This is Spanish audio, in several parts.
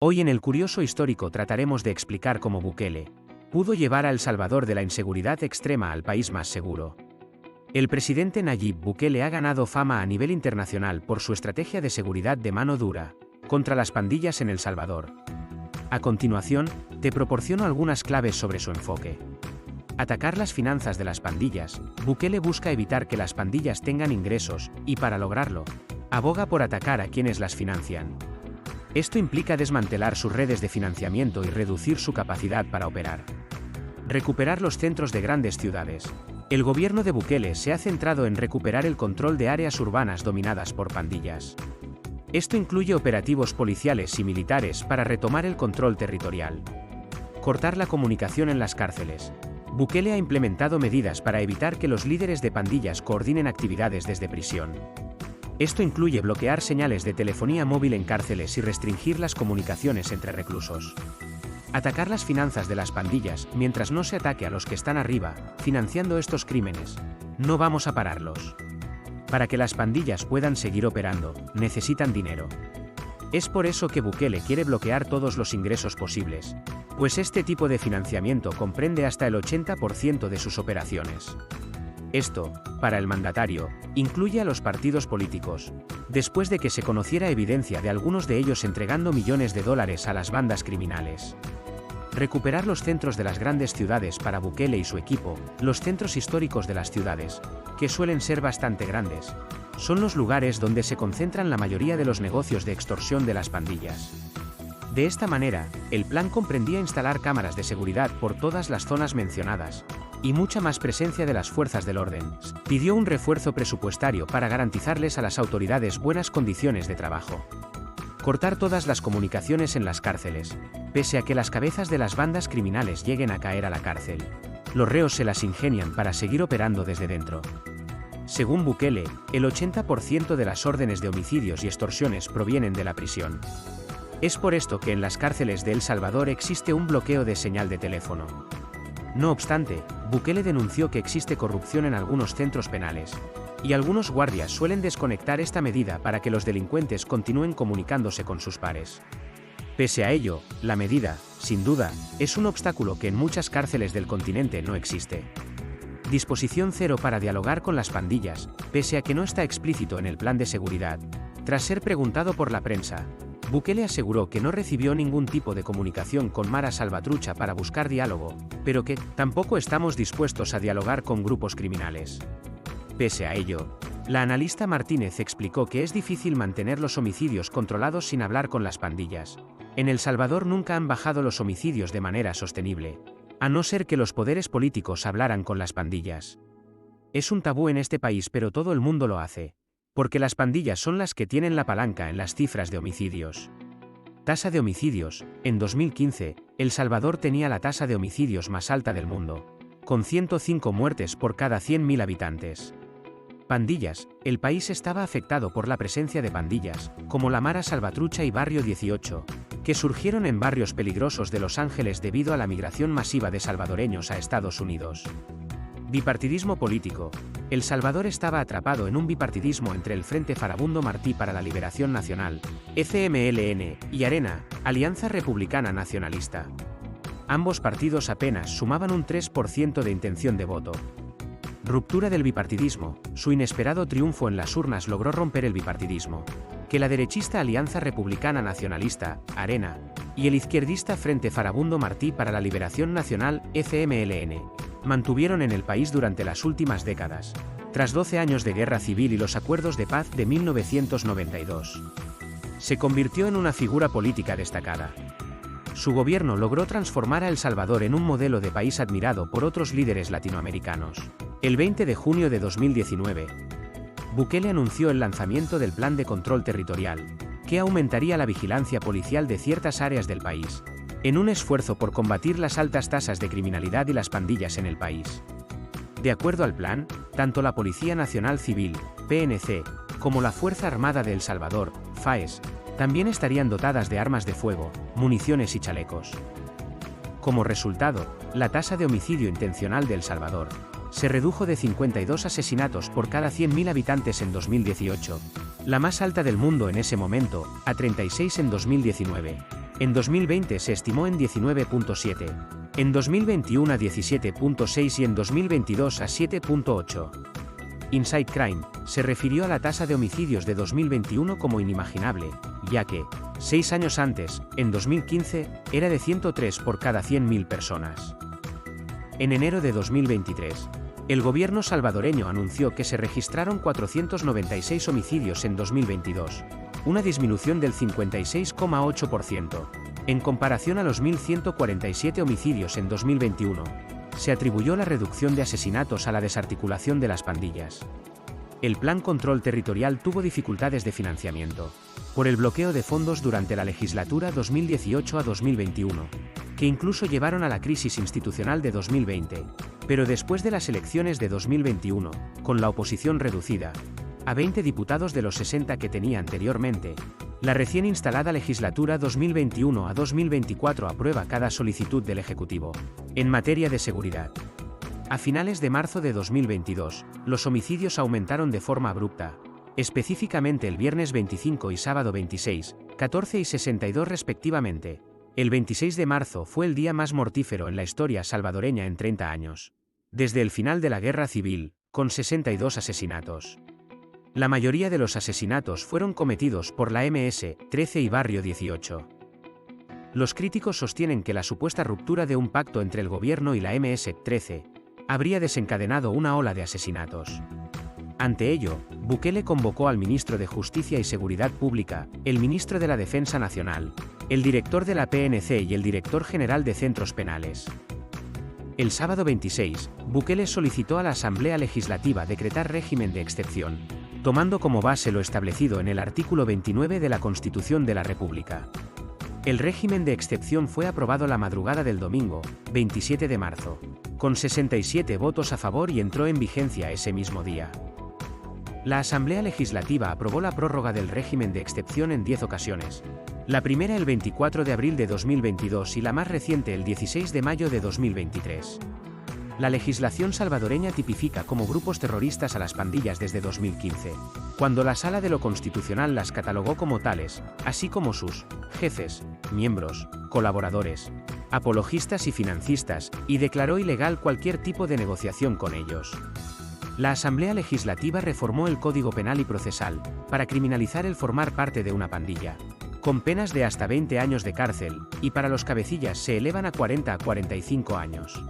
Hoy en el Curioso Histórico trataremos de explicar cómo Bukele pudo llevar a El Salvador de la inseguridad extrema al país más seguro. El presidente Nayib Bukele ha ganado fama a nivel internacional por su estrategia de seguridad de mano dura contra las pandillas en El Salvador. A continuación, te proporciono algunas claves sobre su enfoque. Atacar las finanzas de las pandillas. Bukele busca evitar que las pandillas tengan ingresos, y para lograrlo, aboga por atacar a quienes las financian. Esto implica desmantelar sus redes de financiamiento y reducir su capacidad para operar. Recuperar los centros de grandes ciudades. El gobierno de Bukele se ha centrado en recuperar el control de áreas urbanas dominadas por pandillas. Esto incluye operativos policiales y militares para retomar el control territorial. Cortar la comunicación en las cárceles. Bukele ha implementado medidas para evitar que los líderes de pandillas coordinen actividades desde prisión. Esto incluye bloquear señales de telefonía móvil en cárceles y restringir las comunicaciones entre reclusos. Atacar las finanzas de las pandillas. Mientras no se ataque a los que están arriba, financiando estos crímenes, no vamos a pararlos. Para que las pandillas puedan seguir operando, necesitan dinero. Es por eso que Bukele quiere bloquear todos los ingresos posibles, pues este tipo de financiamiento comprende hasta el 80% de sus operaciones. Esto, para el mandatario, incluye a los partidos políticos, después de que se conociera evidencia de algunos de ellos entregando millones de dólares a las bandas criminales. Recuperar los centros de las grandes ciudades. Para Bukele y su equipo, los centros históricos de las ciudades, que suelen ser bastante grandes, son los lugares donde se concentran la mayoría de los negocios de extorsión de las pandillas. De esta manera, el plan comprendía instalar cámaras de seguridad por todas las zonas mencionadas, y mucha más presencia de las fuerzas del orden. Pidió un refuerzo presupuestario para garantizarles a las autoridades buenas condiciones de trabajo. Cortar todas las comunicaciones en las cárceles. Pese a que las cabezas de las bandas criminales lleguen a caer a la cárcel, los reos se las ingenian para seguir operando desde dentro. Según Bukele, el 80% de las órdenes de homicidios y extorsiones provienen de la prisión. Es por esto que en las cárceles de El Salvador existe un bloqueo de señal de teléfono. No obstante, Bukele denunció que existe corrupción en algunos centros penales, y algunos guardias suelen desconectar esta medida para que los delincuentes continúen comunicándose con sus pares. Pese a ello, la medida, sin duda, es un obstáculo que en muchas cárceles del continente no existe. Disposición cero para dialogar con las pandillas. Pese a que no está explícito en el plan de seguridad, tras ser preguntado por la prensa, Bukele aseguró que no recibió ningún tipo de comunicación con Mara Salvatrucha para buscar diálogo, pero que tampoco estamos dispuestos a dialogar con grupos criminales. Pese a ello, la analista Martínez explicó que es difícil mantener los homicidios controlados sin hablar con las pandillas. En El Salvador nunca han bajado los homicidios de manera sostenible, a no ser que los poderes políticos hablaran con las pandillas. Es un tabú en este país, pero todo el mundo lo hace, porque las pandillas son las que tienen la palanca en las cifras de homicidios. Tasa de homicidios. En 2015, El Salvador tenía la tasa de homicidios más alta del mundo, con 105 muertes por cada 100.000 habitantes. Pandillas. El país estaba afectado por la presencia de pandillas, como la Mara Salvatrucha y Barrio 18, que surgieron en barrios peligrosos de Los Ángeles debido a la migración masiva de salvadoreños a Estados Unidos. Bipartidismo político. El Salvador estaba atrapado en un bipartidismo entre el Frente Farabundo Martí para la Liberación Nacional, FMLN, y Arena, Alianza Republicana Nacionalista. Ambos partidos apenas sumaban un 3% de intención de voto. Ruptura del bipartidismo. Su inesperado triunfo en las urnas logró romper el bipartidismo, que la derechista Alianza Republicana Nacionalista, Arena, y el izquierdista Frente Farabundo Martí para la Liberación Nacional, FMLN, mantuvieron en el país durante las últimas décadas, tras 12 años de guerra civil y los acuerdos de paz de 1992. Se convirtió en una figura política destacada. Su gobierno logró transformar a El Salvador en un modelo de país admirado por otros líderes latinoamericanos. El 20 de junio de 2019, Bukele anunció el lanzamiento del Plan de Control Territorial, que aumentaría la vigilancia policial de ciertas áreas del país, en un esfuerzo por combatir las altas tasas de criminalidad y las pandillas en el país. De acuerdo al plan, tanto la Policía Nacional Civil, PNC, como la Fuerza Armada de El Salvador, FAES, también estarían dotadas de armas de fuego, municiones y chalecos. Como resultado, la tasa de homicidio intencional de El Salvador se redujo de 52 asesinatos por cada 100.000 habitantes en 2018, la más alta del mundo en ese momento, a 36 en 2019. En 2020 se estimó en 19.7, en 2021 a 17.6 y en 2022 a 7.8. Inside Crime se refirió a la tasa de homicidios de 2021 como inimaginable, ya que, 6 años antes, en 2015, era de 103 por cada 100.000 personas. En enero de 2023, el gobierno salvadoreño anunció que se registraron 496 homicidios en 2022, una disminución del 56,8%, en comparación a los 1.147 homicidios en 2021. Se atribuyó la reducción de asesinatos a la desarticulación de las pandillas. El Plan Control Territorial tuvo dificultades de financiamiento, por el bloqueo de fondos durante la legislatura 2018 a 2021, que incluso llevaron a la crisis institucional de 2020, pero después de las elecciones de 2021, con la oposición reducida a 20 diputados de los 60 que tenía anteriormente, la recién instalada legislatura 2021 a 2024 aprueba cada solicitud del Ejecutivo en materia de seguridad. A finales de marzo de 2022, los homicidios aumentaron de forma abrupta, específicamente el viernes 25 y sábado 26, 14 y 62 respectivamente. El 26 de marzo fue el día más mortífero en la historia salvadoreña en 30 años, desde el final de la Guerra Civil, con 62 asesinatos. La mayoría de los asesinatos fueron cometidos por la MS-13 y Barrio 18. Los críticos sostienen que la supuesta ruptura de un pacto entre el gobierno y la MS-13 habría desencadenado una ola de asesinatos. Ante ello, Bukele convocó al ministro de Justicia y Seguridad Pública, el ministro de la Defensa Nacional, el director de la PNC y el director general de centros penales. El sábado 26, Bukele solicitó a la Asamblea Legislativa decretar régimen de excepción, tomando como base lo establecido en el artículo 29 de la Constitución de la República. El régimen de excepción fue aprobado la madrugada del domingo, 27 de marzo, con 67 votos a favor y entró en vigencia ese mismo día. La Asamblea Legislativa aprobó la prórroga del régimen de excepción en 10 ocasiones, la primera el 24 de abril de 2022 y la más reciente el 16 de mayo de 2023. La legislación salvadoreña tipifica como grupos terroristas a las pandillas desde 2015, cuando la Sala de lo Constitucional las catalogó como tales, así como sus jefes, miembros, colaboradores, apologistas y financistas, y declaró ilegal cualquier tipo de negociación con ellos. La Asamblea Legislativa reformó el Código Penal y Procesal, para criminalizar el formar parte de una pandilla, con penas de hasta 20 años de cárcel, y para los cabecillas se elevan a 40 a 45 años.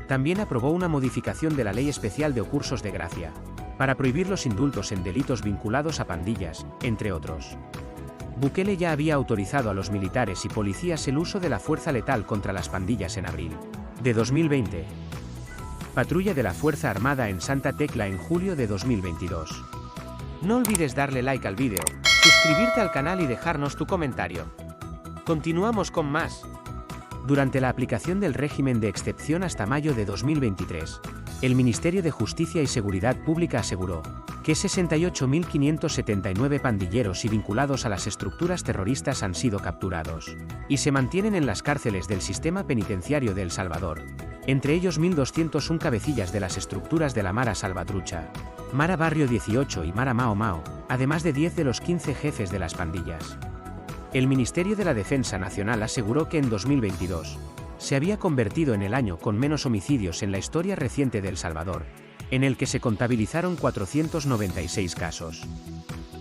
También aprobó una modificación de la Ley Especial de Ocursos de Gracia, para prohibir los indultos en delitos vinculados a pandillas, entre otros. Bukele ya había autorizado a los militares y policías el uso de la fuerza letal contra las pandillas en abril de 2020. Patrulla de la Fuerza Armada en Santa Tecla en julio de 2022. No olvides darle like al vídeo, suscribirte al canal y dejarnos tu comentario. Continuamos con más. Durante la aplicación del régimen de excepción hasta mayo de 2023, el Ministerio de Justicia y Seguridad Pública aseguró que 68.579 pandilleros y vinculados a las estructuras terroristas han sido capturados y se mantienen en las cárceles del sistema penitenciario de El Salvador, entre ellos 1.201 cabecillas de las estructuras de la Mara Salvatrucha, Mara Barrio 18 y Mara Mao Mao, además de 10 de los 15 jefes de las pandillas. El Ministerio de la Defensa Nacional aseguró que en 2022 se había convertido en el año con menos homicidios en la historia reciente de El Salvador, en el que se contabilizaron 496 casos.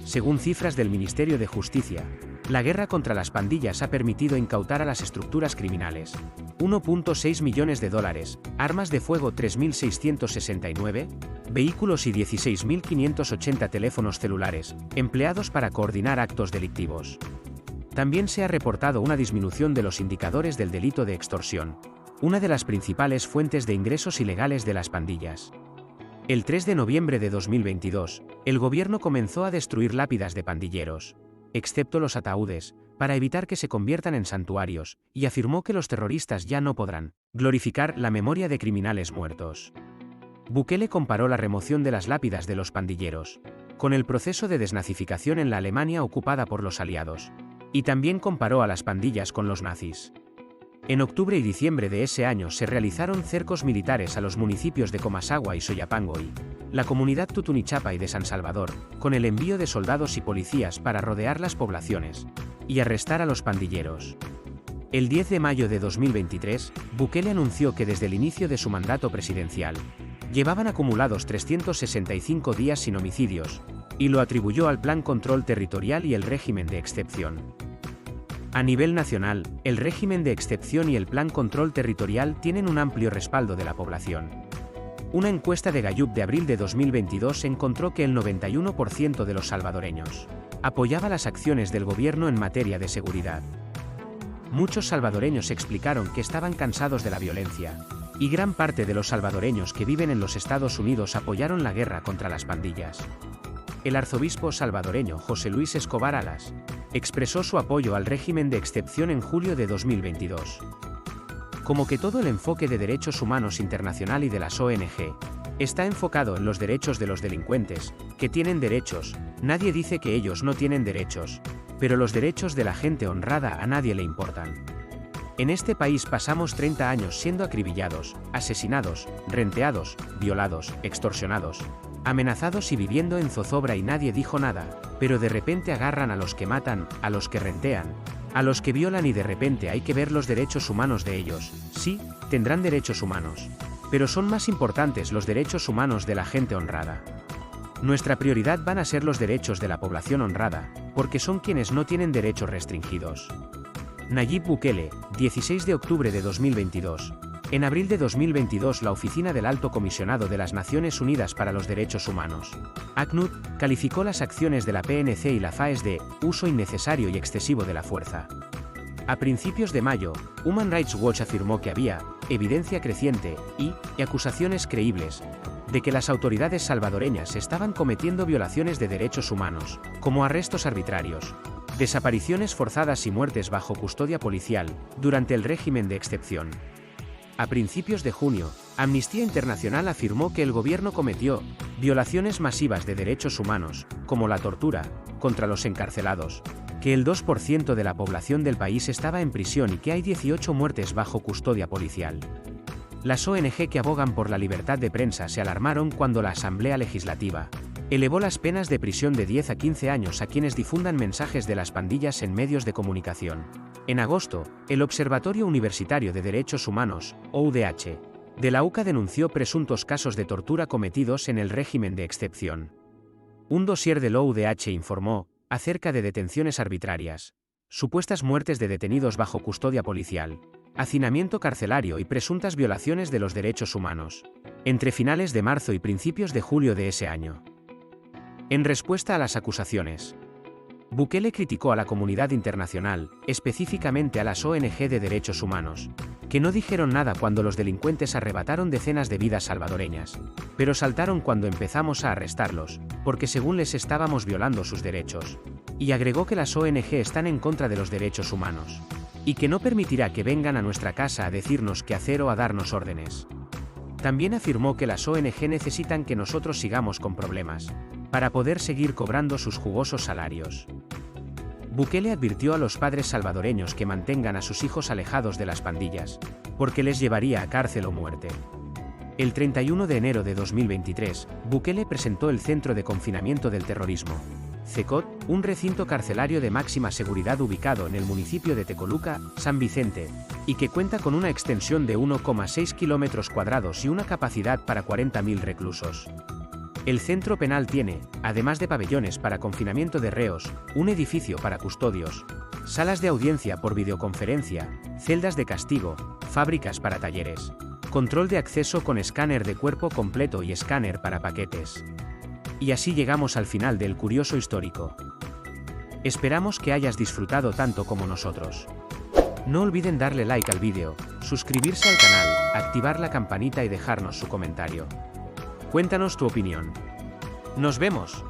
Según cifras del Ministerio de Justicia, la guerra contra las pandillas ha permitido incautar a las estructuras criminales $1.6 millones, armas de fuego 3.669, vehículos y 16.580 teléfonos celulares, empleados para coordinar actos delictivos. También se ha reportado una disminución de los indicadores del delito de extorsión, una de las principales fuentes de ingresos ilegales de las pandillas. El 3 de noviembre de 2022, el gobierno comenzó a destruir lápidas de pandilleros, excepto los ataúdes, para evitar que se conviertan en santuarios, y afirmó que los terroristas ya no podrán glorificar la memoria de criminales muertos. Bukele comparó la remoción de las lápidas de los pandilleros con el proceso de desnazificación en la Alemania ocupada por los aliados, y también comparó a las pandillas con los nazis. En octubre y diciembre de ese año se realizaron cercos militares a los municipios de Comasagua y Soyapango y la comunidad Tutunichapa y de San Salvador, con el envío de soldados y policías para rodear las poblaciones, y arrestar a los pandilleros. El 10 de mayo de 2023, Bukele anunció que desde el inicio de su mandato presidencial, llevaban acumulados 365 días sin homicidios, y lo atribuyó al Plan Control Territorial y el régimen de excepción. A nivel nacional, el régimen de excepción y el Plan Control Territorial tienen un amplio respaldo de la población. Una encuesta de Gallup de abril de 2022 encontró que el 91% de los salvadoreños apoyaba las acciones del gobierno en materia de seguridad. Muchos salvadoreños explicaron que estaban cansados de la violencia, y gran parte de los salvadoreños que viven en los Estados Unidos apoyaron la guerra contra las pandillas. El arzobispo salvadoreño José Luis Escobar Alas expresó su apoyo al régimen de excepción en julio de 2022. Como que todo el enfoque de derechos humanos internacional y de las ONG está enfocado en los derechos de los delincuentes, que tienen derechos, nadie dice que ellos no tienen derechos, pero los derechos de la gente honrada a nadie le importan. En este país pasamos 30 años siendo acribillados, asesinados, renteados, violados, extorsionados, amenazados y viviendo en zozobra y nadie dijo nada, pero de repente agarran a los que matan, a los que rentean, a los que violan y de repente hay que ver los derechos humanos de ellos. Sí, tendrán derechos humanos, pero son más importantes los derechos humanos de la gente honrada. Nuestra prioridad van a ser los derechos de la población honrada, porque son quienes no tienen derechos restringidos. Nayib Bukele, 16 de octubre de 2022. En abril de 2022 la Oficina del Alto Comisionado de las Naciones Unidas para los Derechos Humanos, ACNUD, calificó las acciones de la PNC y la FAES de uso innecesario y excesivo de la fuerza. A principios de mayo, Human Rights Watch afirmó que había evidencia creciente y acusaciones creíbles de que las autoridades salvadoreñas estaban cometiendo violaciones de derechos humanos, como arrestos arbitrarios, desapariciones forzadas y muertes bajo custodia policial, durante el régimen de excepción. A principios de junio, Amnistía Internacional afirmó que el gobierno cometió violaciones masivas de derechos humanos, como la tortura, contra los encarcelados, que el 2% de la población del país estaba en prisión y que hay 18 muertes bajo custodia policial. Las ONG que abogan por la libertad de prensa se alarmaron cuando la Asamblea Legislativa elevó las penas de prisión de 10 a 15 años a quienes difundan mensajes de las pandillas en medios de comunicación. En agosto, el Observatorio Universitario de Derechos Humanos, OUDH, de la UCA denunció presuntos casos de tortura cometidos en el régimen de excepción. Un dossier del OUDH informó acerca de detenciones arbitrarias, supuestas muertes de detenidos bajo custodia policial, hacinamiento carcelario y presuntas violaciones de los derechos humanos, entre finales de marzo y principios de julio de ese año. En respuesta a las acusaciones, Bukele criticó a la comunidad internacional, específicamente a las ONG de derechos humanos, que no dijeron nada cuando los delincuentes arrebataron decenas de vidas salvadoreñas, pero saltaron cuando empezamos a arrestarlos, porque según les estábamos violando sus derechos. Y agregó que las ONG están en contra de los derechos humanos, y que no permitirá que vengan a nuestra casa a decirnos qué hacer o a darnos órdenes. También afirmó que las ONG necesitan que nosotros sigamos con problemas, para poder seguir cobrando sus jugosos salarios. Bukele advirtió a los padres salvadoreños que mantengan a sus hijos alejados de las pandillas, porque les llevaría a cárcel o muerte. El 31 de enero de 2023, Bukele presentó el Centro de Confinamiento del Terrorismo, CECOT, un recinto carcelario de máxima seguridad ubicado en el municipio de Tecoluca, San Vicente, y que cuenta con una extensión de 1,6 kilómetros cuadrados y una capacidad para 40.000 reclusos. El centro penal tiene, además de pabellones para confinamiento de reos, un edificio para custodios, salas de audiencia por videoconferencia, celdas de castigo, fábricas para talleres, control de acceso con escáner de cuerpo completo y escáner para paquetes. Y así llegamos al final del curioso histórico. Esperamos que hayas disfrutado tanto como nosotros. No olviden darle like al vídeo, suscribirse al canal, activar la campanita y dejarnos su comentario. Cuéntanos tu opinión. ¡Nos vemos!